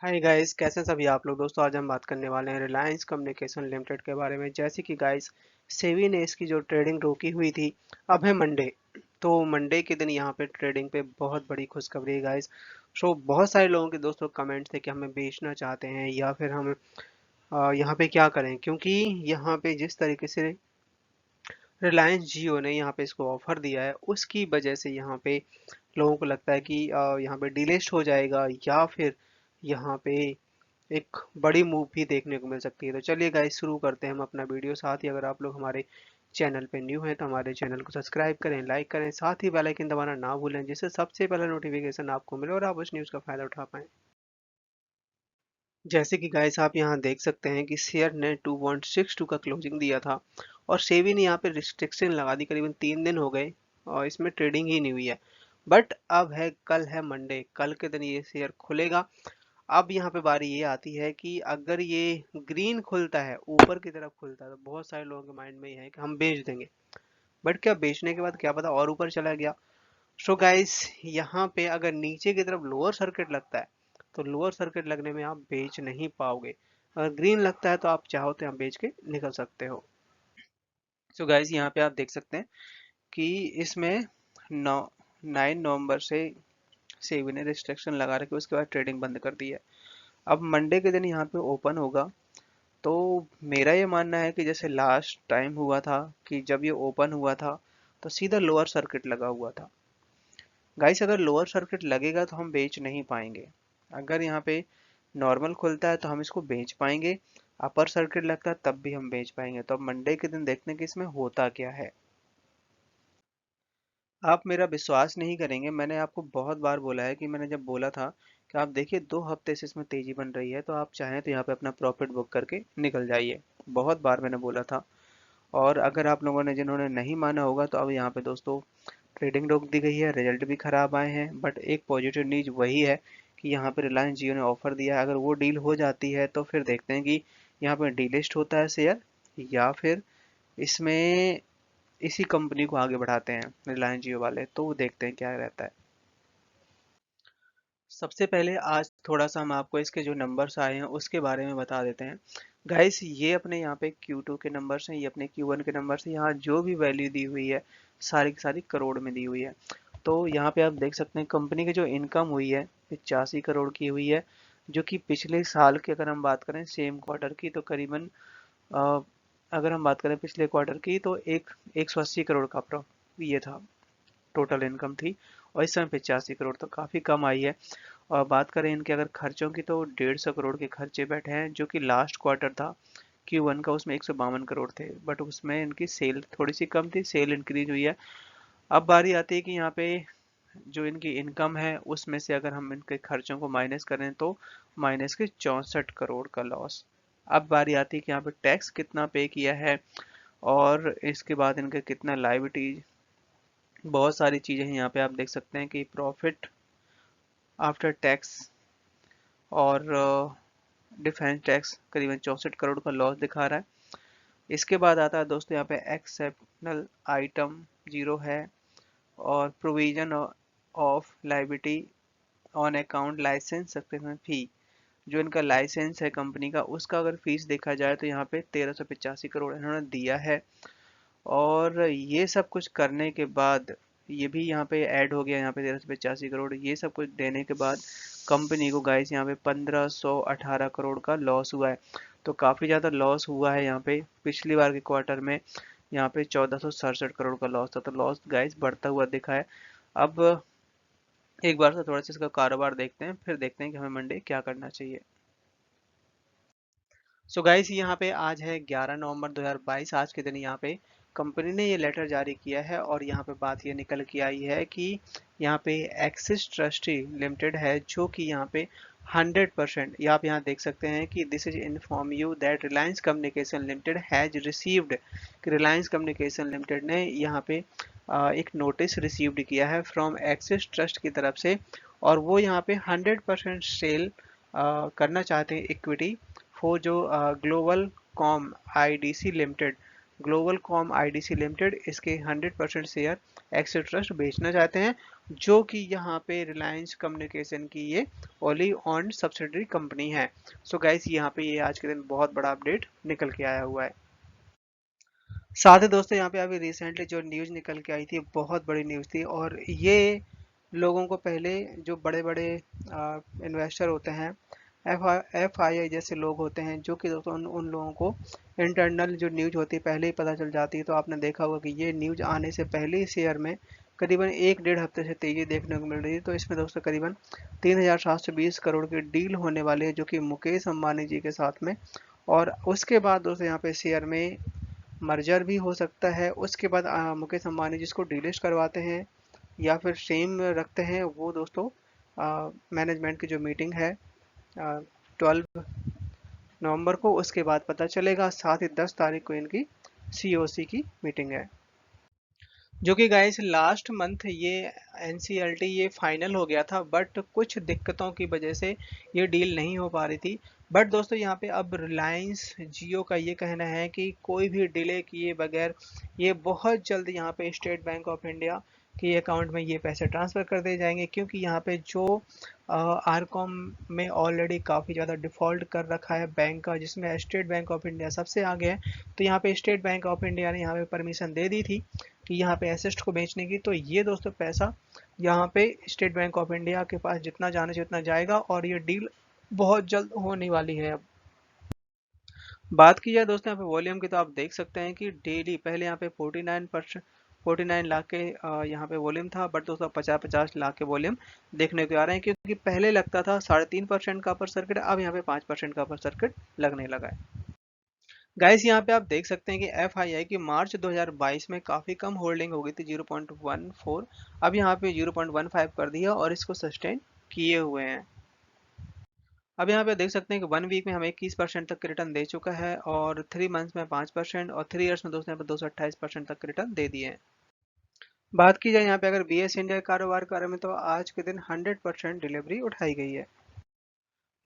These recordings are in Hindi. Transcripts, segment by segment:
हाय गाइस, कैसे हैं सभी आप लोग। दोस्तों, आज हम बात करने वाले हैं रिलायंस कम्युनिकेशन लिमिटेड के बारे में। जैसे कि गाइस, सेबी ने इसकी जो ट्रेडिंग रोकी हुई थी, अब है मंडे। तो मंडे के दिन यहाँ पे ट्रेडिंग पे बहुत बड़ी खुशखबरी है गाइस। सो बहुत सारे लोगों के दोस्तों कमेंट थे कि हमें बेचना चाहते हैं या फिर हम यहाँ पे क्या करें, क्योंकि यहाँ पे जिस तरीके से रिलायंस जियो ने यहाँ पे इसको ऑफर दिया है, उसकी वजह से यहाँ पे लोगों को लगता है कि यहाँ पे डिलिस्ट हो जाएगा या फिर यहाँ पे एक बड़ी मूव भी देखने को मिल सकती है। तो चलिए गाइस, शुरू करते हैं हम अपना वीडियो। साथ ही अगर आप लोग हमारे चैनल पे न्यू हैं तो हमारे चैनल को सब्सक्राइब करें, लाइक करें, साथ ही बेल आइकन दबाना ना भूलें, जिससे सबसे पहले नोटिफिकेशन आपको मिले और आप उस न्यूज़ का फायदा उठा पाएं। जैसे कि गाइस, आप यहाँ देख सकते हैं कि शेयर ने 2.62 का क्लोजिंग दिया था और सेबी ने यहाँ पे रिस्ट्रिक्शन लगा दी। करीबन 3 दिन हो गए और इसमें ट्रेडिंग ही नहीं हुई है। बट अब है, कल है मंडे, कल के दिन ये शेयर खुलेगा। अब यहाँ पे बारी ये आती है कि अगर ये ग्रीन खुलता है, ऊपर की तरफ खुलता है, तो बहुत सारे लोगों के माइंड में ये है कि हम बेच देंगे। बट क्या बेचने के बाद क्या पता और ऊपर चला गया। सो गाइस, यहाँ पे अगर नीचे की तरफ लोअर सर्किट लगता है तो लोअर सर्किट लगने में आप बेच नहीं पाओगे। अगर ग्रीन लगता है तो आप चाहो तो यहाँ बेच के निकल सकते हो। सो गाइस, यहाँ पे आप देख सकते हैं कि इसमें नौ 9 नवंबर से सेबी ने रिस्ट्रिक्शन लगा रखी, उसके बाद ट्रेडिंग बंद कर दी है। अब मंडे के दिन यहाँ पे ओपन होगा। तो मेरा ये मानना है कि जैसे लास्ट टाइम हुआ था कि जब ये ओपन हुआ था तो सीधा लोअर सर्किट लगा हुआ था। गाइस, अगर लोअर सर्किट लगेगा तो हम बेच नहीं पाएंगे। अगर यहाँ पे नॉर्मल खुलता है तो हम इसको बेच पाएंगे। अपर सर्किट लगता है तब भी हम बेच पाएंगे। तो अब मंडे के दिन देखते हैं कि इसमें होता क्या है। आप मेरा विश्वास नहीं करेंगे, मैंने आपको बहुत बार बोला है कि मैंने जब बोला था कि आप देखिए 2 हफ्ते से इसमें तेजी बन रही है, तो आप चाहें तो यहाँ पे अपना प्रॉफिट बुक करके निकल जाइए। बहुत बार मैंने बोला था। और अगर आप लोगों ने जिन्होंने नहीं माना होगा तो अब यहाँ पे दोस्तों ट्रेडिंग रोक दी गई है, रिजल्ट भी खराब आए हैं। बट एक पॉजिटिव न्यूज वही है कि यहाँ पे रिलायंस जियो ने ऑफर दिया है। अगर वो डील हो जाती है तो फिर देखते हैं कि यहाँ पे डीलिस्ट होता है शेयर या फिर इसमें इसी कंपनी को आगे बढ़ाते हैं रिलायंस जियो वाले। तो वो देखते हैं क्या रहता है। सबसे पहले आज थोड़ा सा हम आपको इसके जो नंबर्स आए हैं उसके बारे में बता देते हैं। गाइस, ये अपने यहाँ पे Q2 के नंबर्स हैं, ये अपने Q1 के नंबर्स हैं। यहाँ जो भी वैल्यू दी हुई है सारी की सारी करोड़ में दी हुई है। तो यहाँ पे आप देख सकते हैं कंपनी की जो इनकम हुई है 85 करोड़ की हुई है, जो कि पिछले साल की अगर हम बात करें सेम क्वार्टर की तो करीबन अ, अगर हम बात करें पिछले क्वार्टर की तो 180 करोड़ का ये था, टोटल इनकम थी। और इस समय 85 करोड़, तो काफ़ी कम आई है। और बात करें इनके अगर खर्चों की तो 150 करोड़ के खर्चे बैठे हैं, जो कि लास्ट क्वार्टर था Q1 का, उसमें 152 करोड़ थे। बट उसमें इनकी सेल थोड़ी सी कम थी, सेल इंक्रीज हुई है। अब बारी आती है कि यहाँ पे जो इनकी इनकम है उसमें से अगर हम इनके खर्चों को माइनस करें तो माइनस के 64 करोड़ का लॉस। अब बारी आती है कि यहाँ पे टैक्स कितना पे किया है और इसके बाद इनके कितना लाइबिलिटीज, बहुत सारी चीज़ें हैं। यहाँ पे आप देख सकते हैं कि प्रॉफिट आफ्टर टैक्स और डिफेंस टैक्स करीबन 64 करोड़ का लॉस दिखा रहा है। इसके बाद आता है दोस्तों यहाँ पे एक्सेप्शनल आइटम जीरो है, और provision of liability on account license subscription fee, जो इनका लाइसेंस है कंपनी का, उसका अगर फीस देखा जाए तो यहाँ पे 1385 करोड़ इन्होंने दिया है। और ये सब कुछ करने के बाद ये भी यहाँ पे ऐड हो गया, यहाँ पे 1385 करोड़, ये सब कुछ देने के बाद कंपनी को गाइस यहाँ पे 1518 करोड़ का लॉस हुआ है। तो काफ़ी ज़्यादा लॉस हुआ है यहाँ पे। पिछली बार के क्वार्टर में यहाँ पे 1467 करोड़ का लॉस था, तो लॉस गाइस बढ़ता हुआ दिखा है। अब एक बार से थोड़ा सा इसका कारोबार देखते हैं, फिर देखते हैं कि हमें मंडे क्या करना चाहिए। सो गाइस, यहाँ पे आज है 11 नवंबर 2022। आज के दिन यहाँ पे कंपनी ने ये लेटर जारी किया है और यहाँ पे बात ये निकल के आई है कि यहाँ पे एक्सिस ट्रस्टी लिमिटेड है, जो कि यहाँ पे 100%, ये आप यहाँ देख सकते हैं कि this is inform you that Reliance communication limited has received, कि रिलायंस कम्युनिकेशन लिमिटेड ने यहाँ पे एक नोटिस रिसीव्ड किया है फ्रॉम एक्सिस ट्रस्ट की तरफ से। और वो यहाँ पे 100% सेल करना चाहते हैं इक्विटी फॉर जो global com IDC limited, global com IDC limited इसके 100% शेयर एक्सिस ट्रस्ट बेचना चाहते हैं। जो कि यहाँ पे रिलायंस कम्युनिकेशन की ये ओनली ऑन सब्सिडरी कंपनी है। सो गाइस यहाँ पे ये आज के दिन बहुत बड़ा अपडेट निकल के आया हुआ है। साथ ही दोस्तों यहाँ पे अभी रिसेंटली जो न्यूज़ निकल के आई थी बहुत बड़ी न्यूज़ थी, और ये लोगों को पहले जो बड़े बड़े इन्वेस्टर होते हैं, एफ आई आई जैसे लोग होते हैं, जो कि दोस्तों उन लोगों को इंटरनल जो न्यूज़ होती है पहले ही पता चल जाती है। तो आपने देखा होगा कि ये न्यूज़ आने से पहले ही शेयर में करीबन 1-1.5 हफ्ते से तेज़ी देखने को मिल रही है। तो इसमें दोस्तों करीबन 3,720 करोड़ की डील होने वाली है, जो कि मुकेश अंबानी जी के साथ में। और उसके बाद दोस्तों यहाँ पे शेयर में मर्जर भी हो सकता है। उसके बाद मुकेश अंबानी जिसको डीलिस्ट करवाते हैं या फिर सेम रखते हैं, वो दोस्तों मैनेजमेंट की जो मीटिंग है 12 नवंबर को, उसके बाद पता चलेगा। साथ ही 10 तारीख को इनकी सीओसी की मीटिंग है, जो कि गाइस लास्ट मंथ ये एनसीएलटी ये फाइनल हो गया था, बट कुछ दिक्कतों की वजह से ये डील नहीं हो पा रही थी। बट दोस्तों यहाँ पे अब रिलायंस जियो का ये कहना है कि कोई भी डिले किए बगैर ये बहुत जल्द यहाँ पे स्टेट बैंक ऑफ इंडिया के अकाउंट में ये पैसे ट्रांसफ़र कर दिए जाएंगे, क्योंकि यहाँ पे जो आरकॉम में ऑलरेडी काफ़ी ज़्यादा डिफ़ॉल्ट कर रखा है बैंक का, जिसमें स्टेट बैंक ऑफ इंडिया सबसे आगे है। तो यहाँ पे स्टेट बैंक ऑफ इंडिया ने यहाँ पे परमिशन दे दी थी कि यहाँ पे एसेट्स को बेचने की। तो ये दोस्तों पैसा यहाँ पे स्टेट बैंक ऑफ इंडिया के पास जितना जाने से उतना जाएगा, और ये डील बहुत जल्द होने वाली है। अब बात की जाए दोस्तों यहाँ पे वॉल्यूम की, तो आप देख सकते हैं कि डेली पहले यहाँ पे 49 लाख के यहाँ पे वॉल्यूम था, बट दोस्तों 50-50 लाख के वॉल्यूम देखने को आ रहे हैं, क्योंकि पहले लगता था 3.5% का अपर सर्किट, अब यहाँ पे 5% का अपर सर्किट लगने लगा है। गाइस यहाँ पे आप देख सकते हैं कि एफ आई आई की मार्च 2022 में काफ़ी कम होल्डिंग हो गई थी 0.14, अब यहाँ पे 0.15 कर दिया और इसको सस्टेन किए हुए हैं। अब यहाँ पे देख सकते हैं कि 1 वीक में हमें 21% तक रिटर्न दे चुका है, और 3 मंथ्स में 5%, और 3 ईयर्स में दोस्तों यहाँ पे 228% तक रिटर्न दे दिए हैं। बात की जाए यहाँ पे अगर बी एस इंडिया कारोबार के बारे में, तो आज के दिन 100% डिलीवरी उठाई गई है।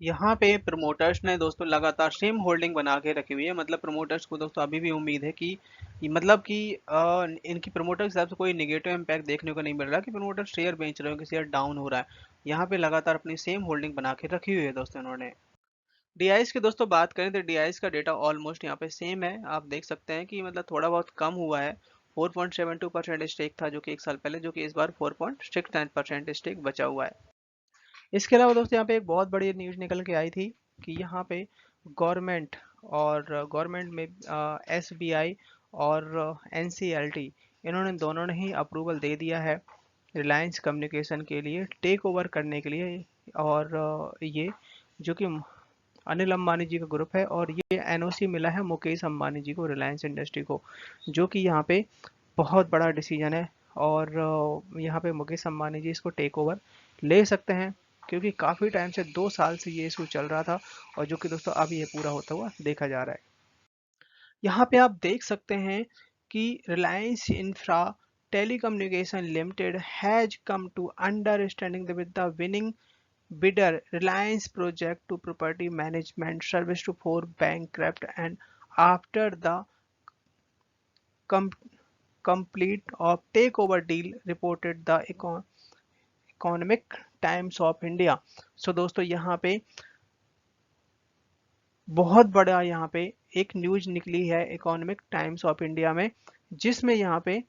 यहाँ पे प्रमोटर्स ने दोस्तों लगातार सेम होल्डिंग बना के रखी हुई है। मतलब प्रमोटर्स को दोस्तों अभी भी उम्मीद है कि मतलब कि इनकी प्रमोटर के हिसाब से कोई निगेटिव इम्पैक्ट देखने को नहीं मिल रहा कि प्रमोटर शेयर बेच रहे हो कि शेयर डाउन हो रहा है। यहाँ पे लगातार अपनी सेम होल्डिंग बना के रखी हुई है दोस्तों इन्होंने। डीआईएस की दोस्तों बात करें तो डीआईएस का डेटा ऑलमोस्ट यहाँ पे सेम है। आप देख सकते हैं कि मतलब थोड़ा बहुत कम हुआ है। 4.72% स्टेक था जो कि एक साल पहले, जो कि इस बार 4.69% स्टेक बचा हुआ है। इसके अलावा दोस्तों यहाँ पे एक बहुत बड़ी न्यूज़ निकल के आई थी कि यहाँ पे गवर्नमेंट और गवर्नमेंट में एसबीआई और एनसीएलटी, इन्होंने दोनों ने ही अप्रूवल दे दिया है रिलायंस कम्युनिकेशन के लिए टेक ओवर करने के लिए। और ये जो कि अनिल अंबानी जी का ग्रुप है, और ये एनओसी मिला है मुकेश अंबानी जी को, रिलायंस इंडस्ट्री को, जो कि यहाँ पे बहुत बड़ा डिसीजन है। और यहाँ पे मुकेश अंबानी जी इसको टेक ओवर ले सकते हैं, क्योंकि काफ़ी टाइम से 2 साल से ये इशू चल रहा था, और जो कि दोस्तों अब ये पूरा होता हुआ देखा जा रहा है। यहाँ पे आप देख सकते हैं कि Reliance infra telecommunication limited has come to understanding with the winning bidder Reliance project to property management service to for bankrupt, and after the com- complete of takeover deal, reported the economic times of India। सो दोस्तों यहाँ पे बहुत बड़ा यहाँ पे एक न्यूज निकली है इकोनॉमिक टाइम्स ऑफ इंडिया में, जिसमें यहाँ पे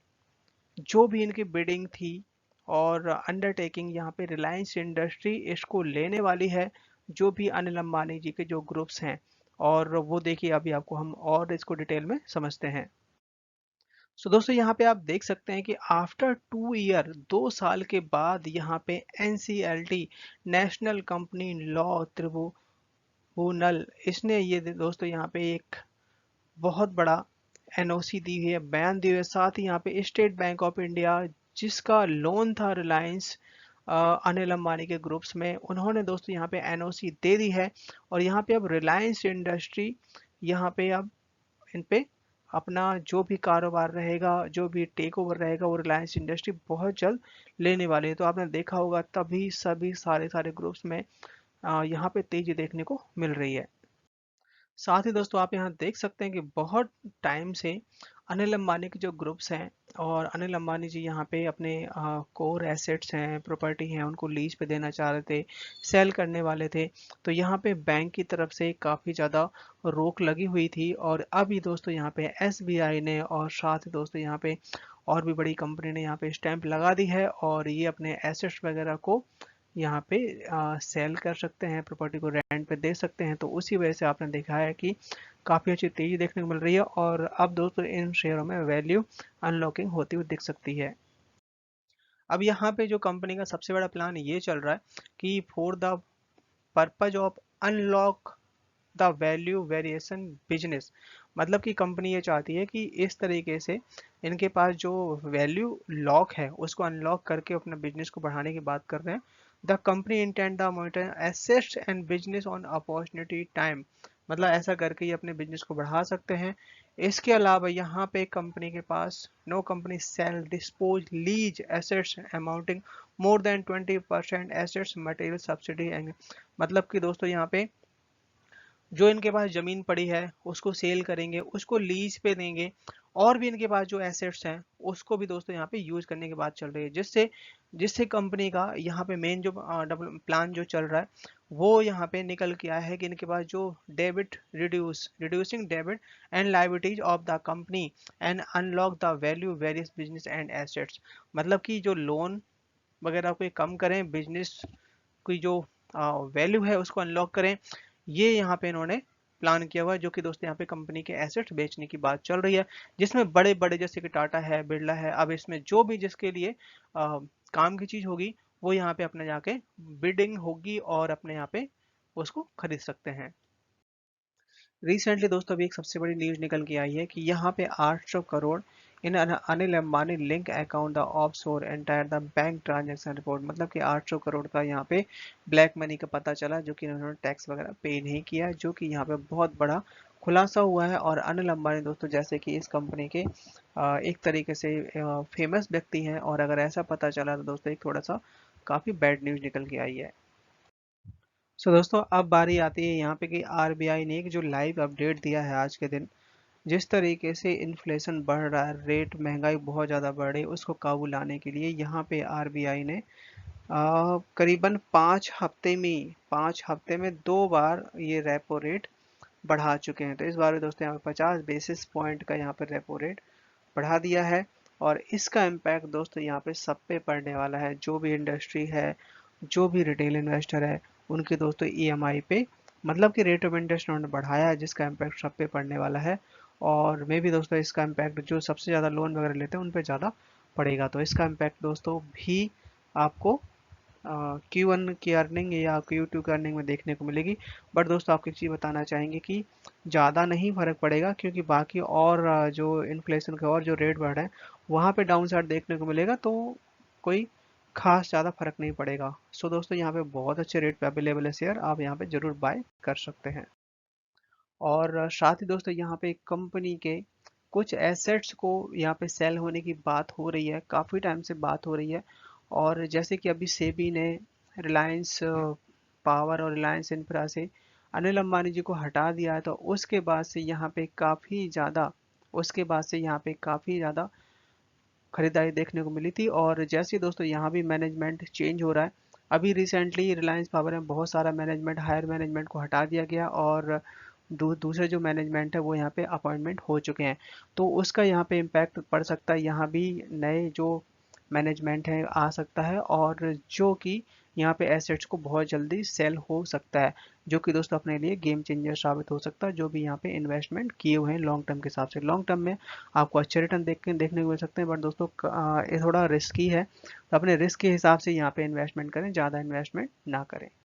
जो भी इनकी बिडिंग थी और अंडरटेकिंग यहाँ पे रिलायंस इंडस्ट्री इसको लेने वाली है, जो भी अनिल अंबानी जी के जो ग्रुप्स हैं। और वो देखिए अभी आपको हम और इसको डिटेल में समझते हैं। सो दोस्तों यहाँ पे आप देख सकते हैं कि आफ्टर 2 ईयर 2 साल के बाद यहाँ पे NCLT national company law tribunal, इसने ये दोस्तों यहाँ पे एक बहुत बड़ा एनओसी दी हुई है, बयान दिए हुए है। साथ ही यहाँ पे स्टेट बैंक ऑफ इंडिया जिसका लोन था रिलायंस अनिल अंबानी के ग्रुप्स में, उन्होंने दोस्तों यहाँ पे एनओसी दे दी है। और यहाँ पे अब रिलायंस इंडस्ट्री यहाँ पे अब इन पे अपना जो भी कारोबार रहेगा, जो भी टेक ओवर रहेगा, वो रिलायंस इंडस्ट्री बहुत जल्द लेने वाली है। तो आपने देखा होगा तभी सभी सारे सारे ग्रुप्स में यहाँ पे तेजी देखने को मिल रही है। साथ ही दोस्तों आप यहाँ देख सकते हैं कि बहुत टाइम से अनिल अंबानी के जो ग्रुप्स हैं और अनिल अंबानी जी यहाँ पे अपने कोर एसेट्स हैं, प्रॉपर्टी हैं, उनको लीज पे देना चाह रहे थे, सेल करने वाले थे। तो यहाँ पे बैंक की तरफ से काफ़ी ज़्यादा रोक लगी हुई थी और अभी दोस्तों यहाँ पे एसबीआई ने और साथ ही दोस्तों यहाँ पे और भी बड़ी कंपनी ने यहाँ पे स्टैंप लगा दी है और ये अपने एसेट्स वगैरह को यहाँ पे सेल कर सकते हैं, प्रॉपर्टी को रेंट पे दे सकते हैं। तो उसी वजह से आपने देखा है कि काफ़ी अच्छी तेज़ी देखने को मिल रही है और अब दोस्तों इन शेयरों में वैल्यू अनलॉकिंग होती हुई दिख सकती है। अब यहाँ पे जो कंपनी का सबसे बड़ा प्लान ये चल रहा है कि for the purpose of unlock the value variation business, मतलब कि कंपनी ये चाहती है कि इस तरीके से इनके पास जो वैल्यू लॉक है उसको अनलॉक करके अपने बिजनेस को बढ़ाने की बात कर रहे हैं। The company intend the monitor assets and business on opportunity time, मतलब ऐसा करके ये अपने बिजनेस को बढ़ा सकते हैं। इसके अलावा यहाँ पे कंपनी के पास no company sell dispose lease assets amounting more than 20% assets material subsidy and, मतलब कि दोस्तों यहाँ पे जो इनके पास ज़मीन पड़ी है उसको सेल करेंगे, उसको लीज पे देंगे और भी इनके पास जो एसेट्स हैं उसको भी दोस्तों यहाँ पे यूज करने की बात चल रही है, जिससे जिससे कंपनी का यहाँ पे मेन जो प्लान जो चल रहा है वो यहाँ पे निकल के आया है कि इनके पास जो debit reducing debit and liabilities of the company and unlock the value various business and assets, मतलब कि जो लोन वगैरह को कम करें, बिजनेस की जो वैल्यू है उसको अनलॉक करें। ये यहाँ पे इन्होंने प्लान किया हुआ है, जो कि दोस्तों यहाँ पे कंपनी के एसेट्स बेचने की बात चल रही है, जिसमें बड़े बड़े जैसे कि टाटा है, बिरला है, अब इसमें जो भी जिसके लिए काम की चीज होगी वो यहाँ पे अपने जाके बिडिंग होगी और अपने यहाँ पे उसको खरीद सकते हैं। रिसेंटली दोस्तों अभी एक सबसे बड़ी न्यूज निकल के आई है कि यहाँ पे 800 crore in Anil Ambani link account the of sore entire the bank transaction report, मतलब कि 800 करोड़ का यहाँ पे ब्लैक मनी का पता चला, जो कि उन्होंने टैक्स वगैरह पे नहीं किया, जो कि यहाँ पे बहुत बड़ा खुलासा हुआ है। और अनिल अंबानी दोस्तों जैसे कि इस कंपनी के एक तरीके से फेमस व्यक्ति हैं और अगर ऐसा पता चला तो दोस्तों एक थोड़ा सा काफ़ी बैड न्यूज निकल के आई है। सो दोस्तों अब बारी आती है यहाँ पे कि आरबीआई ने एक जो लाइव अपडेट दिया है आज के दिन, जिस तरीके से इन्फ्लेशन बढ़ रहा है, रेट महंगाई बहुत ज़्यादा बढ़ रही है, उसको काबू लाने के लिए यहाँ पे आरबीआई ने करीबन 5 हफ्ते में 2 बार ये रेपो रेट बढ़ा चुके हैं। तो इस बार में दोस्तों यहाँ पे 50 बेसिस पॉइंट का यहाँ पे रेपो रेट बढ़ा दिया है और इसका इम्पैक्ट दोस्तों यहाँ पे सब पे पड़ने वाला है, जो भी इंडस्ट्री है, जो भी रिटेल इन्वेस्टर है, उनके दोस्तों ईएमआई पे, मतलब कि रेट ऑफ इंटरेस्ट उन्होंने बढ़ाया है, जिसका इम्पैक्ट सब पे पड़ने वाला है। और मे भी दोस्तों इसका इम्पैक्ट जो सबसे ज़्यादा लोन वगैरह लेते हैं उन पे ज़्यादा पड़ेगा। तो इसका इम्पैक्ट दोस्तों भी आपको Q1 की अर्निंग या Q2 की अर्निंग में देखने को मिलेगी। बट दोस्तों आपको एक चीज़ बताना चाहेंगे कि ज़्यादा नहीं फर्क पड़ेगा, क्योंकि बाकी और जो इन्फ्लेशन का और जो रेट बढ़ रहा है वहाँ पे डाउन साइड देखने को मिलेगा, तो कोई खास ज़्यादा फर्क नहीं पड़ेगा। सो दोस्तों यहाँ पे बहुत अच्छे रेट पे अवेलेबल है शेयर, आप यहाँ पे ज़रूर बाय कर सकते हैं। और साथ ही दोस्तों यहाँ पे कंपनी के कुछ एसेट्स को यहाँ पे सेल होने की बात हो रही है, काफ़ी टाइम से बात हो रही है। और जैसे कि अभी सेबी ने रिलायंस पावर और रिलायंस इंफ्रा से अनिल अंबानी जी को हटा दिया है, तो उसके बाद से यहाँ पे काफ़ी ज़्यादा उसके बाद से यहाँ पे काफ़ी ज़्यादा खरीदारी देखने को मिली थी। और जैसे दोस्तों यहाँ भी मैनेजमेंट चेंज हो रहा है, अभी रिसेंटली रिलायंस पावर में बहुत सारा मैनेजमेंट, हायर मैनेजमेंट को हटा दिया गया और दूसरे जो मैनेजमेंट है वो यहाँ पे अपॉइंटमेंट हो चुके हैं। तो उसका यहाँ पे इम्पैक्ट पड़ सकता है, यहाँ भी नए जो मैनेजमेंट है आ सकता है और जो कि यहाँ पे एसेट्स को बहुत जल्दी सेल हो सकता है, जो कि दोस्तों अपने लिए गेम चेंजर साबित हो सकता है। जो भी यहाँ पे इन्वेस्टमेंट किए हुए हैं लॉन्ग टर्म के हिसाब से, लॉन्ग टर्म में आपको अच्छे रिटर्न देखने को मिल सकते हैं, बट दोस्तों ये थोड़ा रिस्की है, तो अपने रिस्क के हिसाब से यहाँ पे इन्वेस्टमेंट करें, ज़्यादा इन्वेस्टमेंट ना करें।